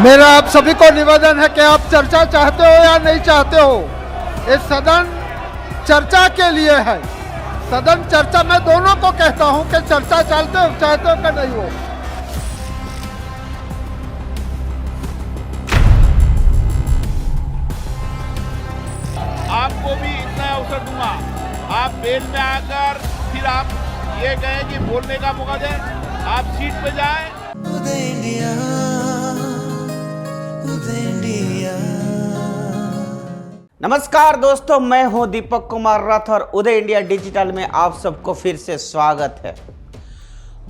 मेरा आप सभी को निवेदन है कि आप चर्चा चाहते हो या नहीं चाहते हो, ये सदन चर्चा के लिए है। सदन चर्चा, मैं दोनों को कहता हूं कि चर्चा चाहते हो कि नहीं हो। आपको भी इतना अवसर दूंगा, आप बेंच में आकर फिर आप ये कहें कि बोलने का मौका दें, आप सीट पे जाएं। उदय इंडिया, उदय इंडिया। नमस्कार दोस्तों, मैं हूं दीपक कुमार रथ और उदय इंडिया डिजिटल में आप सबको फिर से स्वागत है।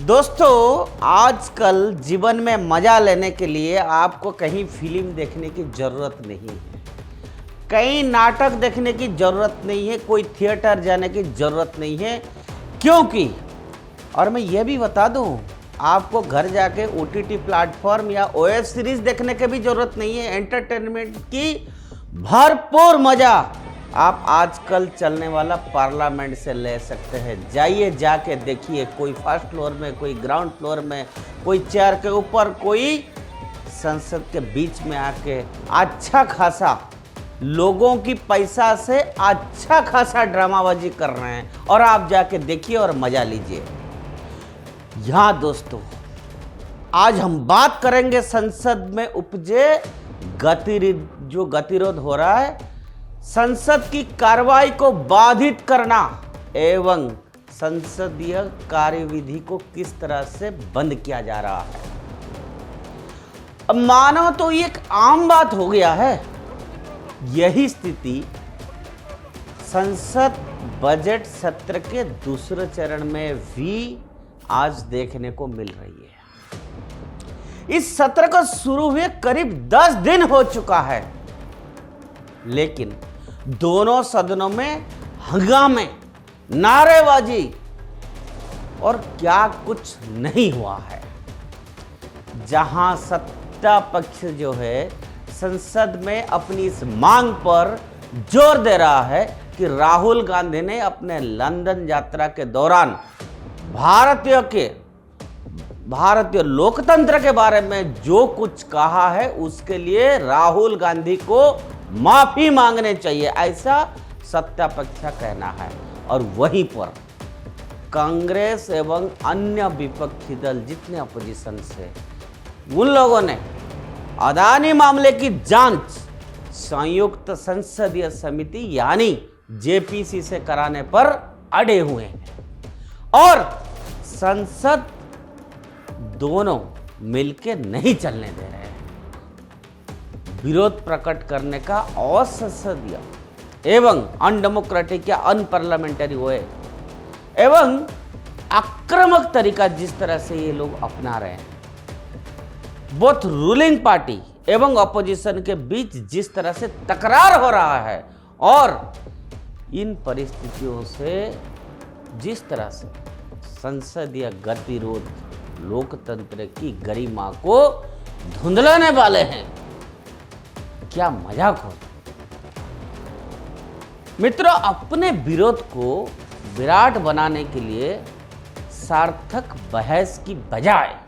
दोस्तों, आजकल जीवन में मजा लेने के लिए आपको कहीं फिल्म देखने की जरूरत नहीं है, कहीं नाटक देखने की जरूरत नहीं है, कोई थिएटर जाने की जरूरत नहीं है, क्योंकि और मैं ये भी बता दूं, आपको घर जाके OTT प्लेटफॉर्म या OF सीरीज देखने की भी जरूरत नहीं है। एंटरटेनमेंट की भरपूर मजा आप आजकल चलने वाला पार्लियामेंट से ले सकते हैं। जाइए, जाके देखिए, कोई फर्स्ट फ्लोर में, कोई ग्राउंड फ्लोर में, कोई चेयर के ऊपर, कोई संसद के बीच में आके अच्छा खासा लोगों की पैसा से अच्छा खासा ड्रामाबाजी कर रहे हैं, और आप जाके देखिए और मजा लीजिए। यहाँ दोस्तों, आज हम बात करेंगे संसद में उपजे जो गतिरोध हो रहा है, संसद की कार्रवाई को बाधित करना एवं संसदीय कार्यविधि को किस तरह से बंद किया जा रहा है। अब मानो तो ये एक आम बात हो गया है। यही स्थिति संसद बजट सत्र के दूसरे चरण में भी आज देखने को मिल रही है। इस सत्र को शुरू हुए करीब 10 दिन हो चुका है, लेकिन दोनों सदनों में हंगामे, नारेबाजी और क्या कुछ नहीं हुआ है। जहां सत्ता पक्ष जो है संसद में अपनी इस मांग पर जोर दे रहा है कि राहुल गांधी ने अपने लंदन यात्रा के दौरान भारतीय लोकतंत्र के बारे में जो कुछ कहा है उसके लिए राहुल गांधी को माफी मांगने चाहिए, ऐसा सत्ता पक्ष का कहना है। और वहीं पर कांग्रेस एवं अन्य विपक्षी दल जितने अपोजिशन से, उन लोगों ने अदानी मामले की जांच संयुक्त संसदीय समिति यानी JPC से कराने पर अड़े हुए हैं, और संसद दोनों मिलके नहीं चलने दे रहे हैं। विरोध प्रकट करने का असंसदीय एवं अनडेमोक्रेटिक या अनपार्लियामेंटरी हुए एवं आक्रामक तरीका जिस तरह से ये लोग अपना रहे हैं, बोथ रूलिंग पार्टी एवं अपोजिशन के बीच जिस तरह से तकरार हो रहा है, और इन परिस्थितियों से जिस तरह से संसदीय गतिरोध लोकतंत्र की गरिमा को धुंधलाने वाले हैं, क्या मजाक हो। मित्रों, अपने विरोध को विराट बनाने के लिए सार्थक बहस की बजाय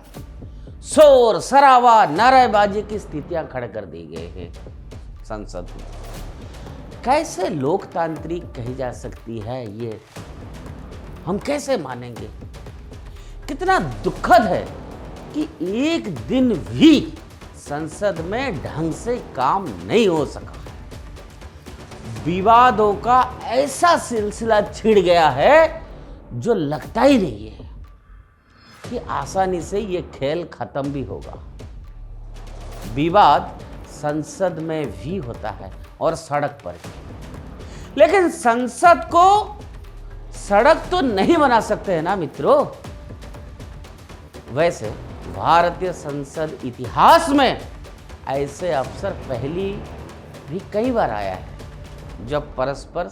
शोर शराबा नारेबाजी की स्थितियां खड़ी कर दी गई हैं संसद में। कैसे लोकतांत्रिक कही जा सकती है ये, हम कैसे मानेंगे। कितना दुखद है कि एक दिन भी संसद में ढंग से काम नहीं हो सका। विवादों का ऐसा सिलसिला छिड़ गया है जो लगता ही नहीं है कि आसानी से ये खेल खत्म भी होगा। विवाद संसद में भी होता है और सड़क पर भी, लेकिन संसद को सड़क तो नहीं बना सकते हैं ना मित्रों। वैसे भारतीय संसद इतिहास में ऐसे अवसर पहले भी कई बार आया है जब परस्पर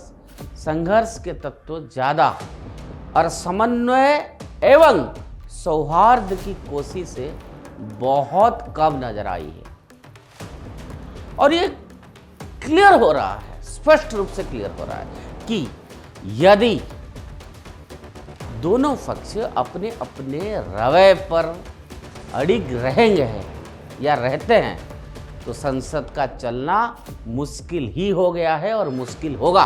संघर्ष के तत्व ज्यादा और समन्वय एवं सौहार्द की कोशिश से बहुत कम नजर आई है। और ये क्लियर हो रहा है, स्पष्ट रूप से क्लियर हो रहा है कि यदि दोनों पक्ष अपने अपने रवैये पर अड़िग रहेंगे या रहते हैं तो संसद का चलना मुश्किल ही हो गया है और मुश्किल होगा।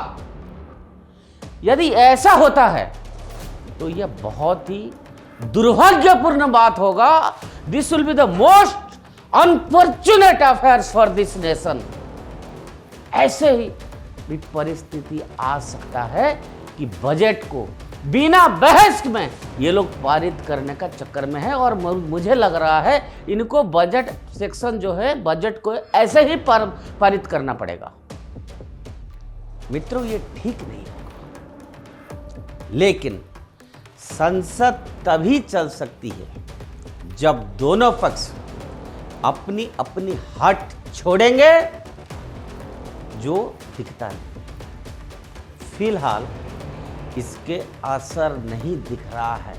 यदि ऐसा होता है तो यह बहुत ही दुर्भाग्यपूर्ण बात होगा। This will be the most unfortunate affairs for this nation. ऐसे ही भी परिस्थिति आ सकता है कि बजट को बिना बहस में ये लोग पारित करने का चक्कर में है, और मुझे लग रहा है इनको बजट सेक्शन जो है, बजट को ऐसे ही पारित करना पड़ेगा। मित्रों, ये ठीक नहीं होगा। लेकिन संसद तभी चल सकती है जब दोनों पक्ष अपनी अपनी हट छोड़ेंगे, जो दिखता नहीं। फिलहाल इसके असर नहीं दिख रहा है।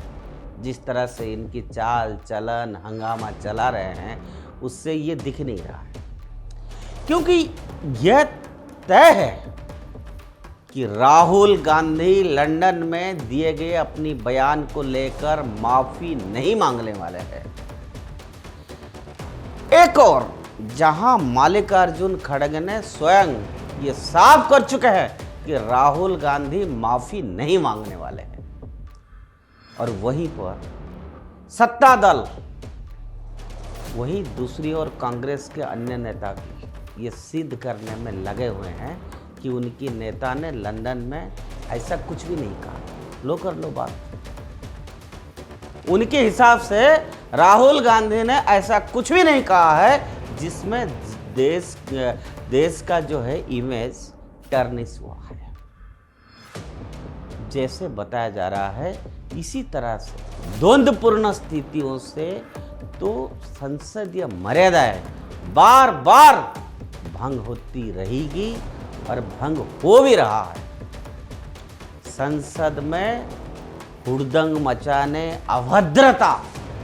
जिस तरह से इनकी चाल चलन हंगामा चला रहे हैं, उससे ये दिख नहीं रहा है, क्योंकि यह तय है कि राहुल गांधी लंदन में दिए गए अपनी बयान को लेकर माफी नहीं मांगने वाले हैं। एक और जहां मल्लिकार्जुन खड़गे ने स्वयं ये साफ कर चुके हैं कि राहुल गांधी माफी नहीं मांगने वाले हैं, और वहीं पर सत्ता दल, वहीं दूसरी ओर कांग्रेस के अन्य नेता भी ये सिद्ध करने में लगे हुए हैं कि उनकी नेता ने लंदन में ऐसा कुछ भी नहीं कहा। लो कर लो बात। उनके हिसाब से राहुल गांधी ने ऐसा कुछ भी नहीं कहा है जिसमें देश का जो है इमेज टर्निश हुआ है। जैसे बताया जा रहा है, इसी तरह से द्वंद्वपूर्ण स्थितियों से तो संसदीय मर्यादाएं बार बार भंग होती रहेगी और भंग हो भी रहा है। संसद में हुड़दंग मचाने, अभद्रता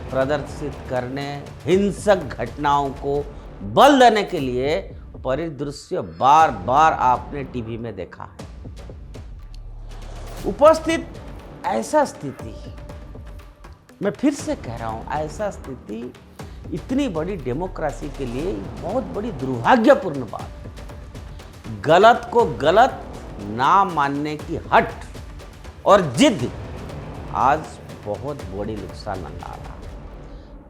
प्रदर्शित करने, हिंसक घटनाओं को बल देने के लिए परिदृश्य बार बार आपने टीवी में देखा है। उपस्थित ऐसा स्थिति, मैं फिर से कह रहा हूं, ऐसा स्थिति इतनी बड़ी डेमोक्रेसी के लिए बहुत बड़ी दुर्भाग्यपूर्ण बात। गलत को गलत ना मानने की हट और जिद आज बहुत बड़ी नुकसान ला रहा है।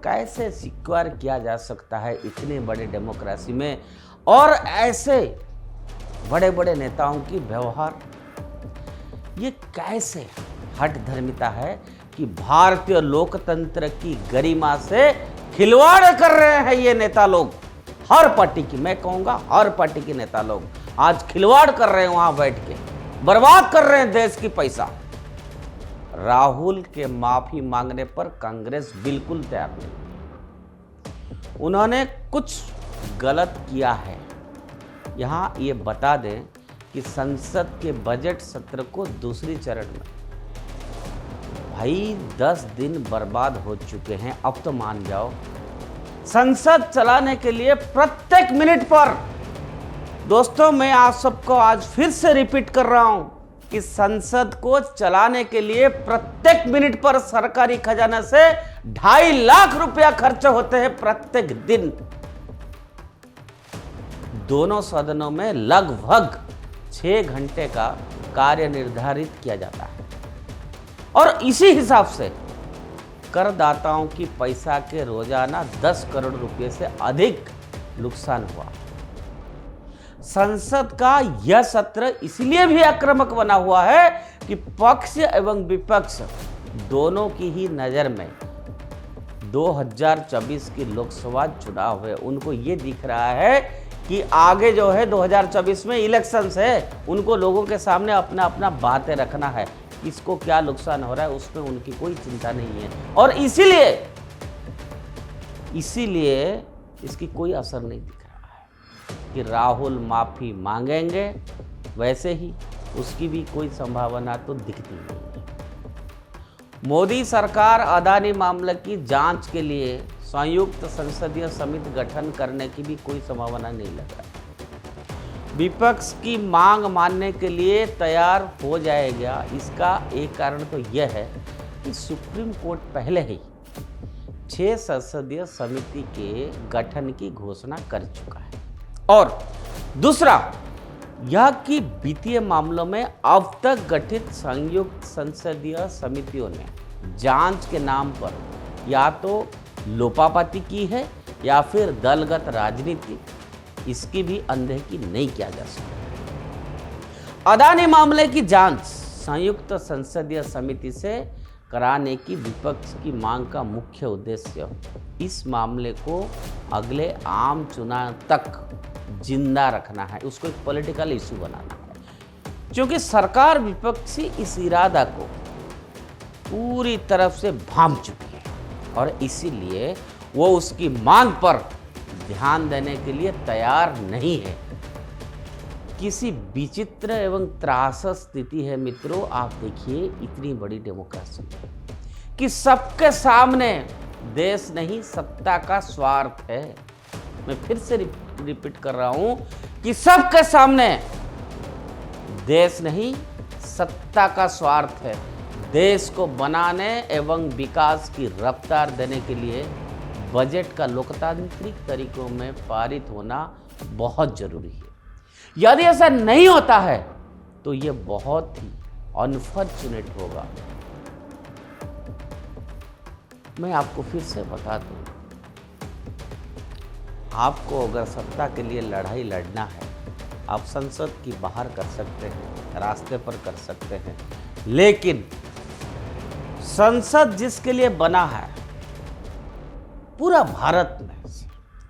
कैसे स्वीकार किया जा सकता है इतने बड़े डेमोक्रेसी में, और ऐसे बड़े बड़े नेताओं की व्यवहार, ये कैसे हठ धर्मिता है कि भारतीय लोकतंत्र की गरिमा से खिलवाड़ कर रहे हैं ये नेता लोग। हर पार्टी की, मैं कहूंगा हर पार्टी के नेता लोग आज खिलवाड़ कर रहे हैं, वहां बैठ के बर्बाद कर रहे हैं देश की पैसा। राहुल के माफी मांगने पर कांग्रेस बिल्कुल तैयार नहीं। उन्होंने कुछ गलत किया है। यहां ये बता दें कि संसद के बजट सत्र को दूसरी चरण में भाई 10 दिन बर्बाद हो चुके हैं। अब तो मान जाओ, संसद चलाने के लिए प्रत्येक मिनट पर, दोस्तों मैं आप सबको आज फिर से रिपीट कर रहा हूं कि संसद को चलाने के लिए प्रत्येक मिनट पर सरकारी खजाना से 2.5 लाख रुपया खर्च होते हैं प्रत्येक दिन। दोनों सदनों में लगभग 6 घंटे का कार्य निर्धारित किया जाता है, और इसी हिसाब से करदाताओं की पैसा के रोजाना 10 करोड़ रुपए से अधिक नुकसान हुआ। संसद का यह सत्र इसलिए भी आक्रामक बना हुआ है कि पक्ष एवं विपक्ष दोनों की ही नजर में 2024 की लोकसभा चुनाव है। उनको ये दिख रहा है कि आगे जो है 2024 में इलेक्शंस है, उनको लोगों के सामने अपना अपना बातें रखना है। इसको क्या नुकसान हो रहा है उसमें उनकी कोई चिंता नहीं है, और इसीलिए इसकी कोई असर नहीं दिख रहा है कि राहुल माफी मांगेंगे। वैसे ही उसकी भी कोई संभावना तो दिखती नहीं है। मोदी सरकार अदानी मामले की जांच के लिए संयुक्त संसदीय समिति गठन करने की भी कोई संभावना नहीं लग रहा है। विपक्ष की मांग मानने के लिए तैयार हो जाएगा। इसका एक कारण तो यह है कि सुप्रीम कोर्ट पहले ही 6 संसदीय समिति के गठन की घोषणा कर चुका है। और दूसरा यह कि वित्तीय मामलों में अब तक गठित संयुक्त संसदीय समितियों ने जांच के नाम पर या तो लोपापाती की है या फिर दलगत राजनीति, इसकी भी अनदेखी नहीं किया जा सकता। अदानी मामले की जांच संयुक्त संसदीय समिति से कराने की विपक्ष की मांग का मुख्य उद्देश्य इस मामले को अगले आम चुनाव तक जिंदा रखना है, उसको एक पॉलिटिकल इशू बनाना है, क्योंकि सरकार विपक्षी इस इरादा को पूरी तरफ से भांप चुकी है और इसीलिए वो उसकी मांग पर ध्यान देने के लिए तैयार नहीं है। किसी विचित्र एवं त्रासद स्थिति है मित्रों। आप देखिए, इतनी बड़ी डेमोक्रेसी कि सबके सामने देश नहीं सत्ता का स्वार्थ है। मैं फिर से रिपीट कर रहा हूं कि सबके सामने देश नहीं सत्ता का स्वार्थ है। देश को बनाने एवं विकास की रफ्तार देने के लिए बजट का लोकतांत्रिक तरीकों में पारित होना बहुत जरूरी है। यदि ऐसा नहीं होता है तो ये बहुत ही अनफॉर्चुनेट होगा। मैं आपको फिर से बता दूं, आपको अगर सत्ता के लिए लड़ाई लड़ना है, आप संसद की बाहर कर सकते हैं, रास्ते पर कर सकते हैं, लेकिन संसद जिसके लिए बना है, पूरा भारत में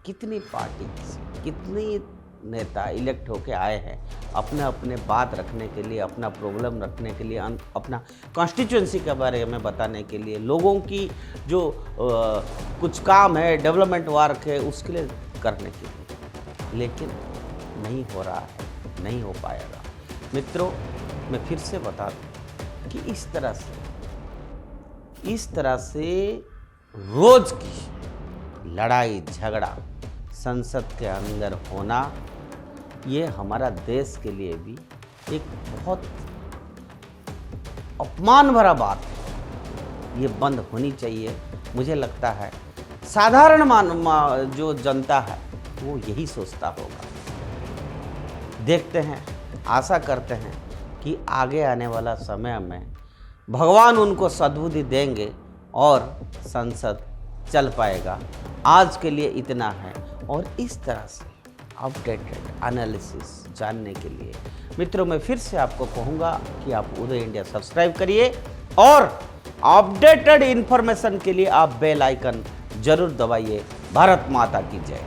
कितनी पार्टी से कितनी नेता इलेक्ट होके आए हैं अपने अपने बात रखने के लिए, अपना प्रॉब्लम रखने के लिए, अपना कॉन्स्टिट्यूएंसी के बारे में बताने के लिए, लोगों की जो कुछ काम है, डेवलपमेंट वर्क है, उसके लिए करने के लिए, लेकिन नहीं हो रहा है, नहीं हो पाएगा। मित्रों, मैं फिर से बता दूं कि इस तरह से रोज की लड़ाई झगड़ा संसद के अंदर होना, ये हमारा देश के लिए भी एक बहुत अपमान भरा बात है। ये बंद होनी चाहिए। मुझे लगता है साधारण जो जनता है वो यही सोचता होगा। देखते हैं, आशा करते हैं कि आगे आने वाला समय में भगवान उनको सद्बुद्धि देंगे और संसद चल पाएगा। आज के लिए इतना है और इस तरह से अपडेटेड एनालिसिस जानने के लिए मित्रों मैं फिर से आपको कहूँगा कि आप उदय इंडिया सब्सक्राइब करिए और अपडेटेड इन्फॉर्मेशन के लिए आप बेल आइकन जरूर दबाइए। भारत माता की जय।